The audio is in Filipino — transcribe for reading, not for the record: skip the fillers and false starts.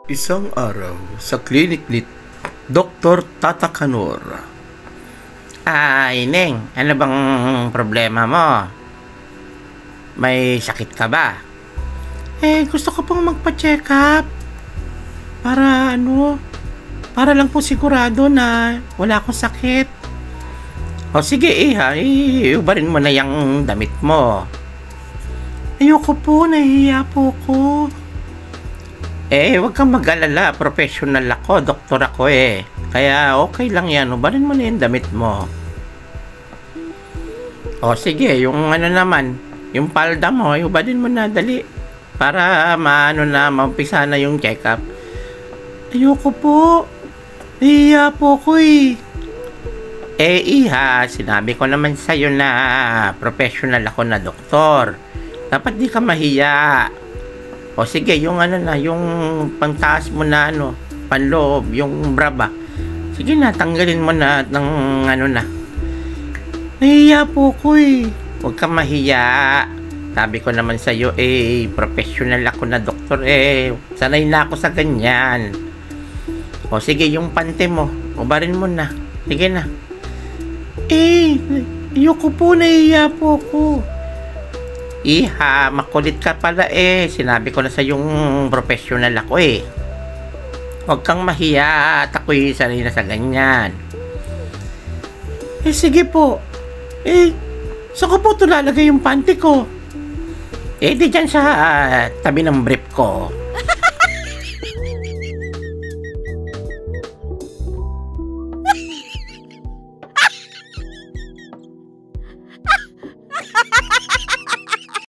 Isang araw sa klinik ni Dr. Tata Kanor. Ineng, ano bang problema mo? May sakit ka ba? Gusto ko pong magpa-check up. Para para lang po sigurado na wala akong sakit. O sige iubarin mo na yung damit mo. Ayoko po, nahihiya po ko. Huwag kang mag-alala, professional ako, doktor ako Kaya okay lang yan, ubarin mo na yung damit mo. O sige, yung naman, yung palda mo, ubarin mo na, dali. Para maumpisa na yung check-up. Ayoko po. Nahihiya po ko Sinabi ko naman sa'yo na professional ako na doktor. Dapat di ka mahiya. O sige, yung yung pangtaas mo na panloob, yung bra ba. Sige na, tanggalin mo na ng Nahihiya po ko Huwag kang mahiya. Sabi ko naman sa'yo, professional ako na doktor Sanay na ako sa ganyan. O sige, yung pante mo, ubarin mo na. Sige na. Ayoko po, nahihiya po ko. Makulit ka pala Sinabi ko na sa yung professional ako Huwag kang mahiya at ako'y sanay na sa ganyan. Sige po. Saan ko po ito lalagay yung panty ko? Di dyan sa tabi ng brief ko.